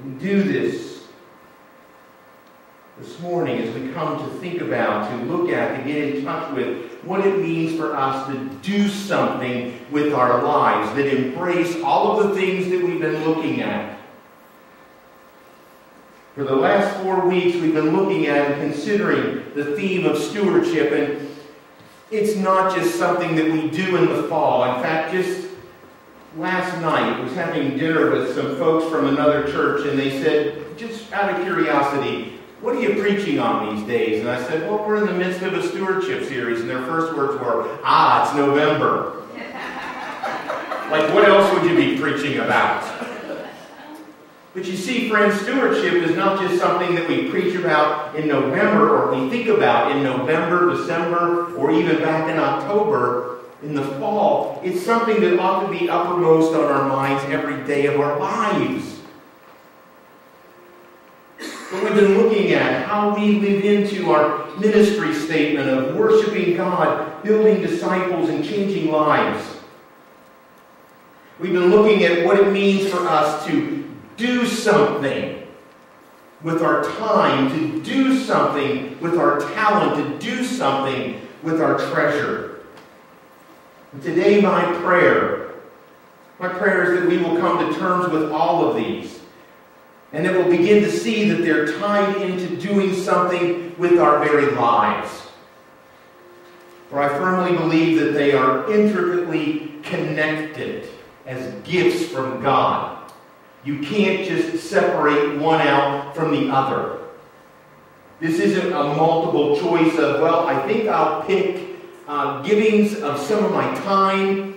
We do this morning as we come to think about, to look at, to get in touch with what it means for us to do something with our lives that embrace all of the things that we've been looking at. For the last 4 weeks, we've been looking at and considering the theme of stewardship, and it's not just something that we do in the fall. In fact, just last night, I was having dinner with some folks from another church, and they said, just out of curiosity, what are you preaching on these days? And I said, well, we're in the midst of a stewardship series. And their first words were, it's November. Like, what else would you be preaching about? But you see, friends, stewardship is not just something that we preach about in November or we think about in November, December, or even back in October. In the fall, it's something that ought to be uppermost on our minds every day of our lives. But we've been looking at how we live into our ministry statement of worshiping God, building disciples, and changing lives. We've been looking at what it means for us to do something with our time, to do something with our talent, to do something with our treasure. And today my prayer is that we will come to terms with all of these. And that we'll begin to see that they're tied into doing something with our very lives. For I firmly believe that they are intricately connected as gifts from God. You can't just separate one out from the other. This isn't a multiple choice of, well, I think I'll pick givings of some of my time,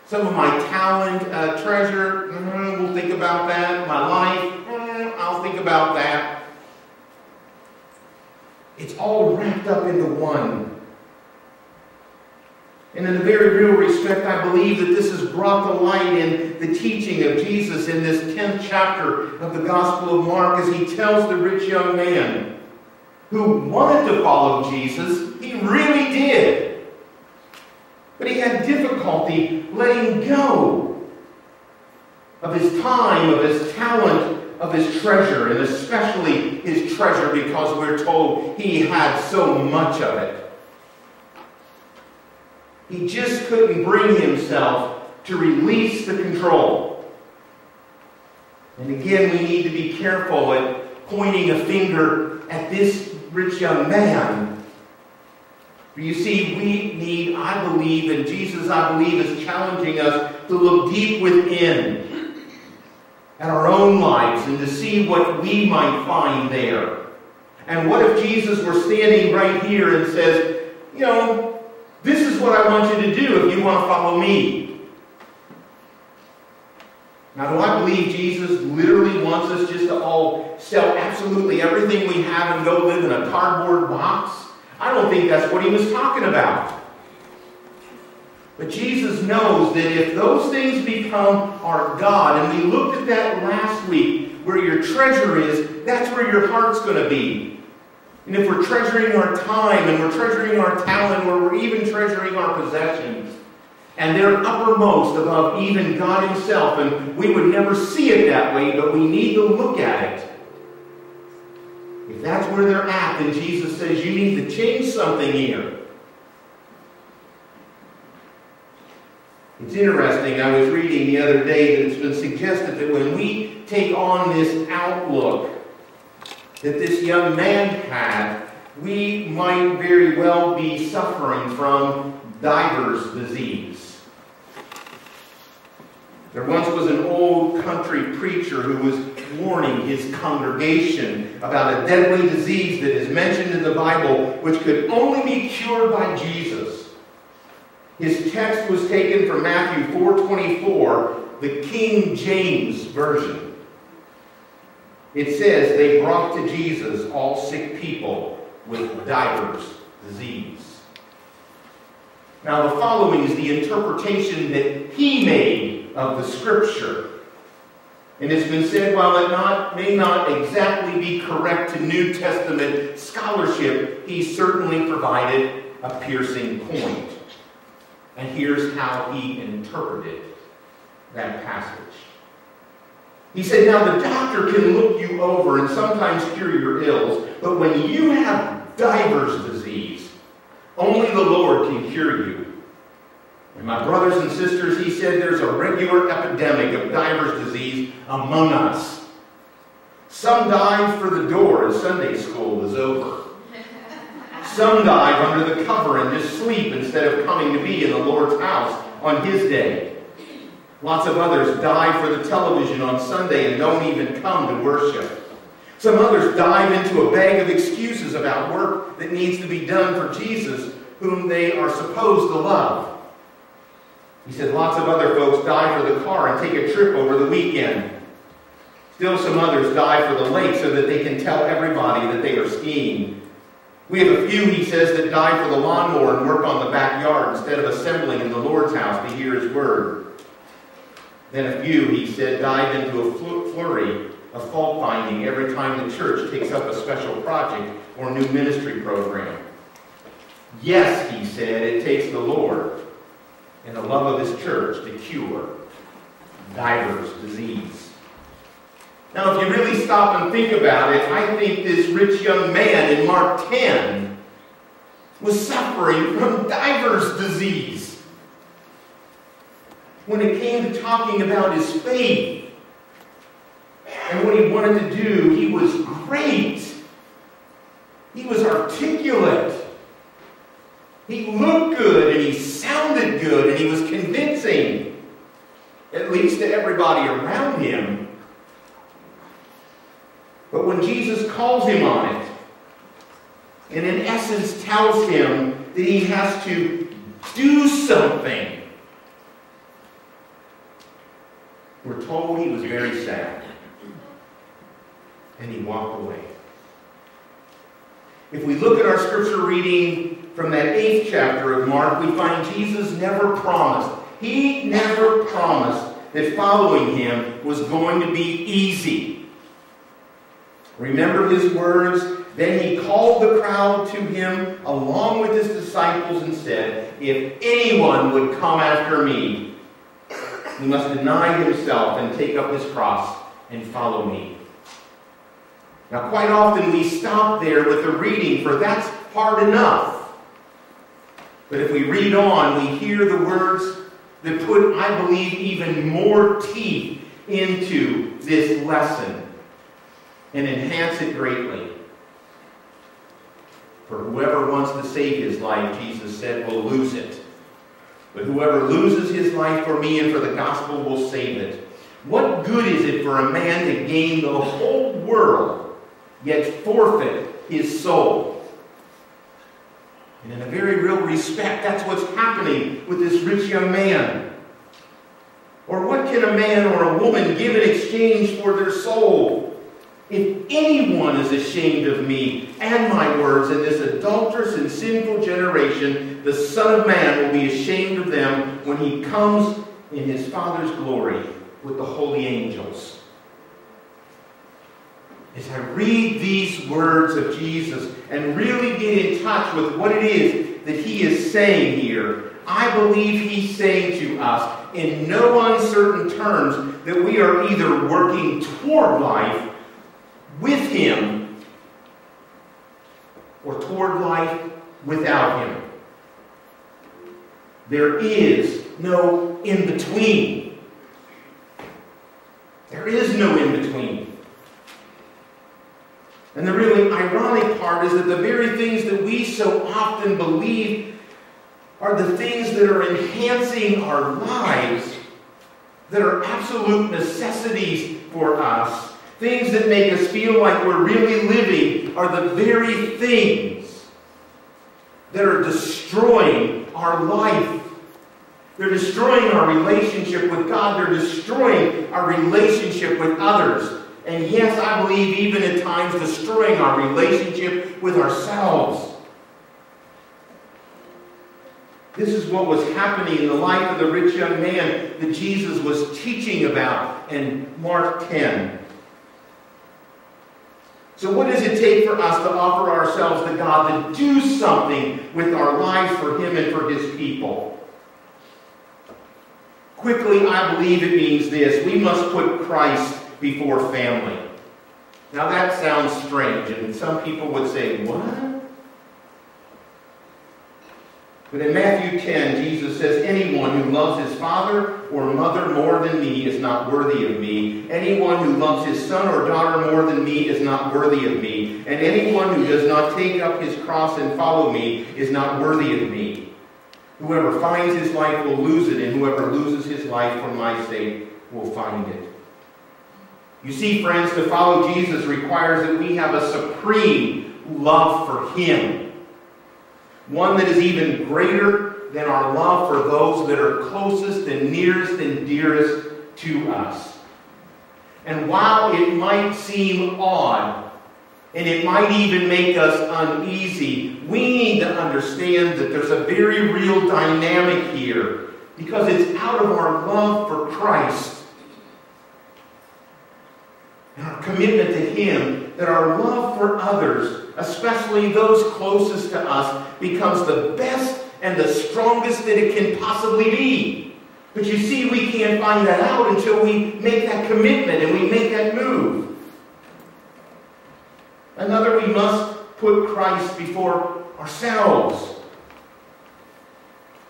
some of my talent, treasure, we'll think about that. My life, I'll think about that. It's all wrapped up into one. And in a very real respect, I believe that this is brought to light in the teaching of Jesus in this 10th chapter of the Gospel of Mark as he tells the rich young man who wanted to follow Jesus. He really did. But he had difficulty letting go of his time, of his talent, of his treasure, and especially his treasure because we're told he had so much of it. He just couldn't bring himself to release the control. And again, we need to be careful at pointing a finger at this rich young man. For you see, we need, I believe, and Jesus, I believe, is challenging us to look deep within at our own lives and to see what we might find there. And what if Jesus were standing right here and says, this is what I want you to do if you want to follow me. Now, do I believe Jesus literally wants us just to all sell absolutely everything we have and go live in a cardboard box? I don't think that's what he was talking about. But Jesus knows that if those things become our God, and we looked at that last week, where your treasure is, that's where your heart's going to be. And if we're treasuring our time, and we're treasuring our talent, or we're even treasuring our possessions, and they're uppermost above even God himself, and we would never see it that way, but we need to look at it. If that's where they're at, then Jesus says you need to change something here. It's interesting, I was reading the other day that it's been suggested that when we take on this outlook that this young man had, we might very well be suffering from diver's disease. There once was an old country preacher who was warning his congregation about a deadly disease that is mentioned in the Bible, which could only be cured by Jesus. His text was taken from Matthew 4:24, the King James Version. It says, they brought to Jesus all sick people with divers disease. Now the following is the interpretation that he made of the Scripture. And it's been said, while it may not exactly be correct to New Testament scholarship, he certainly provided a piercing point. And here's how he interpreted that passage. He said, now the doctor can look you over and sometimes cure your ills, but when you have divers disease, only the Lord can cure you. And my brothers and sisters, he said, there's a regular epidemic of divers disease among us. Some dive for the door as Sunday school is over. Some dive under the cover and just sleep instead of coming to be in the Lord's house on his day. Lots of others dive for the television on Sunday and don't even come to worship. Some others dive into a bag of excuses about work that needs to be done for Jesus, whom they are supposed to love. He said lots of other folks die for the car and take a trip over the weekend. Still some others die for the lake so that they can tell everybody that they are skiing. We have a few, he says, that die for the lawnmower and work on the backyard instead of assembling in the Lord's house to hear his word. Then a few, he said, dive into a flurry of fault finding every time the church takes up a special project or new ministry program. Yes, he said, it takes the Lord and the love of his church to cure divers disease. Now, if you really stop and think about it, I think this rich young man in Mark 10 was suffering from divers disease. When it came to talking about his faith and what he wanted to do, he was great. He was articulate. He looked good and he sounded good and he was convincing, at least to everybody around him. But when Jesus calls him on it, and in essence tells him that he has to do something, we're told he was very sad. And he walked away. If we look at our scripture reading from that 8th chapter of Mark, we find Jesus never promised. He never promised that following him was going to be easy. Remember his words? Then he called the crowd to him along with his disciples and said, if anyone would come after me, he must deny himself and take up his cross and follow me. Now, quite often we stop there with the reading, for that's hard enough. But if we read on, we hear the words that put, I believe, even more teeth into this lesson and enhance it greatly. For whoever wants to save his life, Jesus said, will lose it. But whoever loses his life for me and for the gospel will save it. What good is it for a man to gain the whole world, yet forfeit his soul? And in a very real respect, that's what's happening with this rich young man. Or what can a man or a woman give in exchange for their soul? If anyone is ashamed of me and my words in this adulterous and sinful generation, the Son of Man will be ashamed of them when he comes in his Father's glory with the holy angels. As I read these words of Jesus and really get in touch with what it is that he is saying here, I believe he's saying to us in no uncertain terms that we are either working toward life with him or toward life without him. There is no in-between. There is no in-between. And the really ironic part is that the very things that we so often believe are the things that are enhancing our lives, that are absolute necessities for us, things that make us feel like we're really living, are the very things that are destroying our life. They're destroying our relationship with God. They're destroying our relationship with others. And yes, I believe even at times destroying our relationship with ourselves. This is what was happening in the life of the rich young man that Jesus was teaching about in Mark 10. So what does it take for us to offer ourselves to God to do something with our lives for him and for his people? Quickly, I believe it means this. We must put Christ before family. Now that sounds strange, and some people would say, what? But in Matthew 10, Jesus says, anyone who loves his father or mother more than me is not worthy of me. Anyone who loves his son or daughter more than me is not worthy of me. And anyone who does not take up his cross and follow me is not worthy of me. Whoever finds his life will lose it, and whoever loses his life for my sake will find it. You see, friends, to follow Jesus requires that we have a supreme love for him. One that is even greater than our love for those that are closest and nearest and dearest to us. And while it might seem odd, and it might even make us uneasy, we need to understand that there's a very real dynamic here, because it's out of our love for Christ and our commitment to him that our love for others, especially those closest to us, becomes the best and the strongest that it can possibly be. But you see, we can't find that out until we make that commitment and we make that move. Another, we must put Christ before ourselves.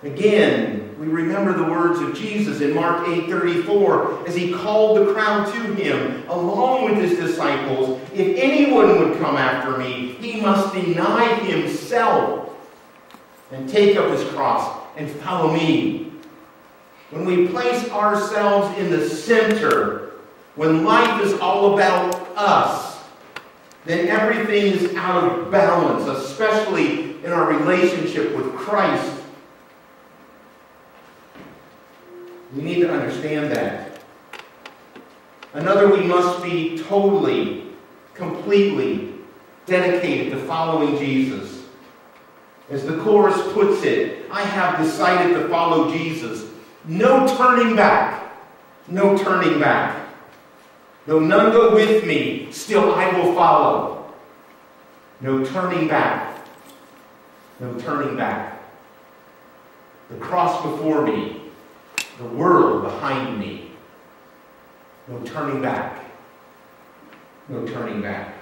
Again, we remember the words of Jesus in Mark 8:34 as he called the crowd to him along with his disciples. If anyone would come after me, he must deny himself and take up his cross and follow me. When we place ourselves in the center, when life is all about us, then everything is out of balance, especially in our relationship with Christ. We need to understand that. Another, we must be totally, completely dedicated to following Jesus. As the chorus puts it, I have decided to follow Jesus. No turning back. No turning back. Though none go with me, still I will follow. No turning back. No turning back. The cross before me. The world behind me. No turning back. No turning back.